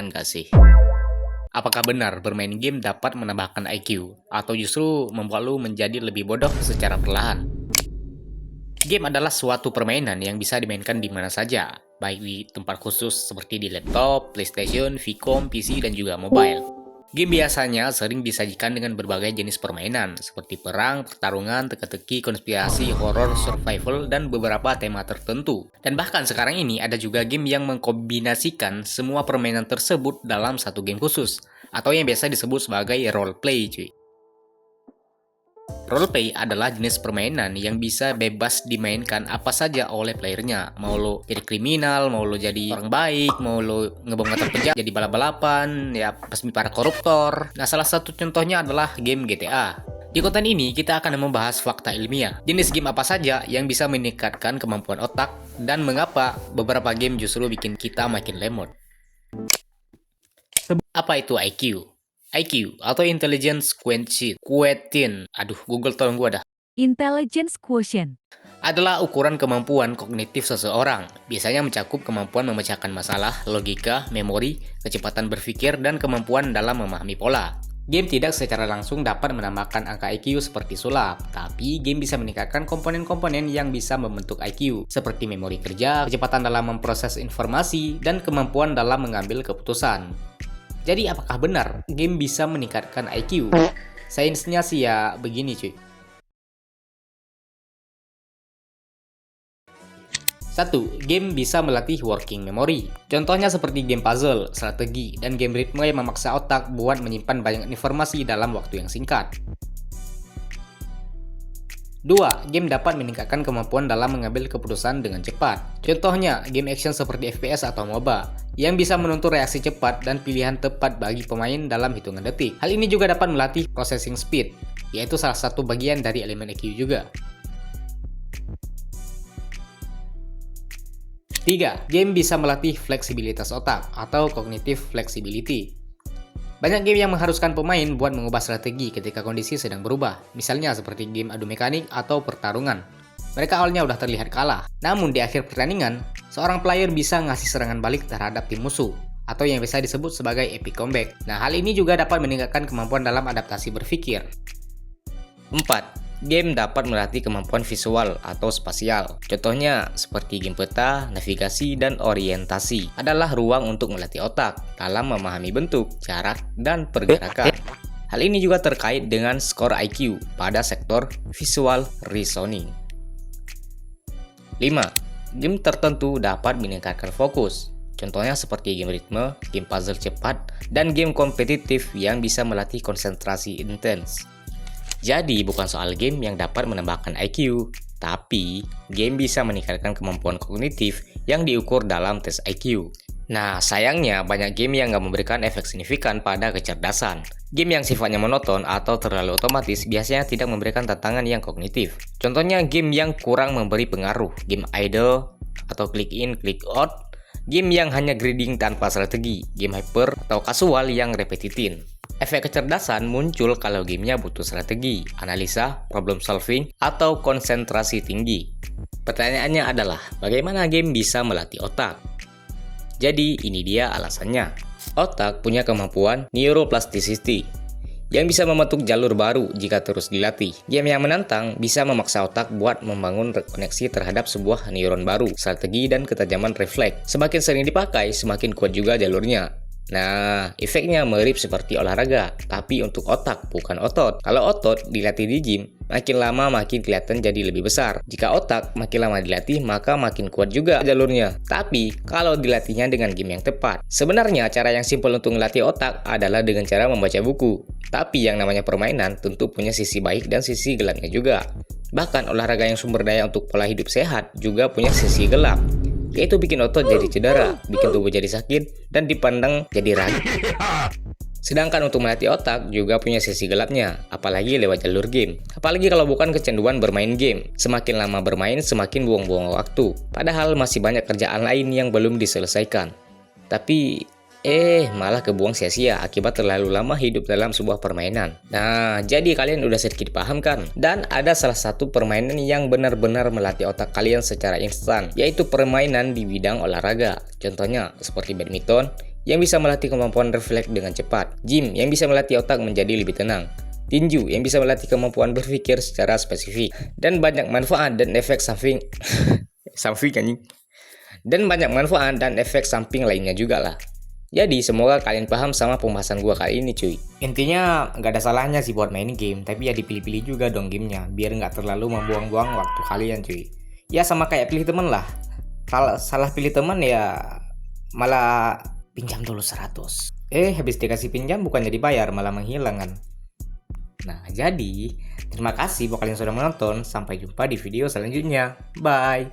Enggak sih? Apakah benar bermain game dapat menambahkan IQ, atau justru membuat lu menjadi lebih bodoh secara perlahan? Game adalah suatu permainan yang bisa dimainkan di mana saja, baik di tempat khusus seperti di laptop, PlayStation, Vcom, PC, dan juga mobile. Game biasanya sering disajikan dengan berbagai jenis permainan, seperti perang, pertarungan, teka-teki, konspirasi, horror, survival, dan beberapa tema tertentu. Dan bahkan sekarang ini ada juga game yang mengkombinasikan semua permainan tersebut dalam satu game khusus, atau yang biasa disebut sebagai roleplay, cuy. Roleplay adalah jenis permainan yang bisa bebas dimainkan apa saja oleh playernya. Mau lo jadi kriminal, mau lo jadi orang baik, mau lo ngebom kantor penjara, jadi balap-balapan, ya pesmi para koruptor. Nah, salah satu contohnya adalah game GTA. Di konten ini, kita akan membahas fakta ilmiah. Jenis game apa saja yang bisa meningkatkan kemampuan otak, dan mengapa beberapa game justru bikin kita makin lemot. Apa itu IQ? IQ atau Intelligence Quotient, Google tolong gua dah, Intelligence quotient adalah ukuran kemampuan kognitif seseorang. Biasanya mencakup kemampuan memecahkan masalah, logika, memori, kecepatan berpikir, dan kemampuan dalam memahami pola. Game tidak secara langsung dapat menambahkan angka IQ seperti sulap, tapi game bisa meningkatkan komponen-komponen yang bisa membentuk IQ, seperti memori kerja, kecepatan dalam memproses informasi, dan kemampuan dalam mengambil keputusan. Jadi apakah benar game bisa meningkatkan IQ? Sainsnya sih ya begini cuy. 1. Game bisa melatih working memory. Contohnya seperti game puzzle, strategi, dan game ritme yang memaksa otak buat menyimpan banyak informasi dalam waktu yang singkat. 2. Game dapat meningkatkan kemampuan dalam mengambil keputusan dengan cepat. Contohnya, game action seperti FPS atau MOBA, yang bisa menuntut reaksi cepat dan pilihan tepat bagi pemain dalam hitungan detik. Hal ini juga dapat melatih processing speed, yaitu salah satu bagian dari elemen IQ juga. 3. Game bisa melatih fleksibilitas otak atau cognitive flexibility. Banyak game yang mengharuskan pemain buat mengubah strategi ketika kondisi sedang berubah, misalnya seperti game adu mekanik atau pertarungan. Mereka awalnya udah terlihat kalah, namun di akhir pertandingan, seorang player bisa ngasih serangan balik terhadap tim musuh, atau yang biasa disebut sebagai epic comeback. Nah, hal ini juga dapat meningkatkan kemampuan dalam adaptasi berpikir. 4. Game dapat melatih kemampuan visual atau spasial. Contohnya seperti game peta, navigasi, dan orientasi adalah ruang untuk melatih otak dalam memahami bentuk, jarak, dan pergerakan. Hal ini juga terkait dengan skor IQ pada sektor visual reasoning. 5. Game tertentu dapat meningkatkan fokus. Contohnya seperti game ritme, game puzzle cepat, dan game kompetitif yang bisa melatih konsentrasi intens. Jadi bukan soal game yang dapat menambahkan IQ, tapi game bisa meningkatkan kemampuan kognitif yang diukur dalam tes IQ. Nah, sayangnya banyak game yang nggak memberikan efek signifikan pada kecerdasan. Game yang sifatnya monoton atau terlalu otomatis biasanya tidak memberikan tantangan yang kognitif. Contohnya game yang kurang memberi pengaruh, game idle atau click in, click out, game yang hanya grinding tanpa strategi, game hyper atau casual yang repetitif. Efek kecerdasan muncul kalau gamenya butuh strategi, analisa, problem solving, atau konsentrasi tinggi. Pertanyaannya adalah, bagaimana game bisa melatih otak? Jadi, ini dia alasannya. Otak punya kemampuan neuroplasticity, yang bisa membentuk jalur baru jika terus dilatih. Game yang menantang bisa memaksa otak buat membangun koneksi terhadap sebuah neuron baru, strategi, dan ketajaman refleks. Semakin sering dipakai, semakin kuat juga jalurnya. Nah, efeknya mirip seperti olahraga, tapi untuk otak, bukan otot. Kalau otot dilatih di gym, makin lama makin kelihatan jadi lebih besar. Jika otak makin lama dilatih, maka makin kuat juga jalurnya. Tapi, kalau dilatihnya dengan game yang tepat. Sebenarnya, cara yang simpel untuk melatih otak adalah dengan cara membaca buku. Tapi yang namanya permainan tentu punya sisi baik dan sisi gelapnya juga. Bahkan olahraga yang sumber daya untuk pola hidup sehat juga punya sisi gelap, yaitu bikin otot jadi cedera, bikin tubuh jadi sakit, dan dipandang jadi ragu. Sedangkan untuk melatih otak juga punya sisi gelapnya, apalagi lewat jalur game. Apalagi kalau bukan kecanduan bermain game. Semakin lama bermain, semakin buang-buang waktu. Padahal masih banyak kerjaan lain yang belum diselesaikan. Tapi malah kebuang sia-sia akibat terlalu lama hidup dalam sebuah permainan. Nah, jadi kalian udah sedikit paham kan? Dan ada salah satu permainan yang benar-benar melatih otak kalian secara instan, yaitu permainan di bidang olahraga. Contohnya seperti badminton, yang bisa melatih kemampuan refleks dengan cepat. Gym yang bisa melatih otak menjadi lebih tenang. Tinju yang bisa melatih kemampuan berpikir secara spesifik. Dan banyak manfaat dan efek samping Dan banyak manfaat dan efek samping lainnya juga lah. Jadi semoga kalian paham sama pembahasan gua kali ini cuy. Intinya nggak ada salahnya sih buat main game, tapi ya dipilih-pilih juga dong gamenya, biar nggak terlalu membuang-buang waktu kalian cuy. Ya sama kayak pilih temen lah. Kalau salah pilih temen ya malah pinjam dulu 100. Habis dikasih pinjam bukannya dibayar, malah menghilang kan. Nah jadi terima kasih buat kalian yang sudah menonton. Sampai jumpa di video selanjutnya. Bye.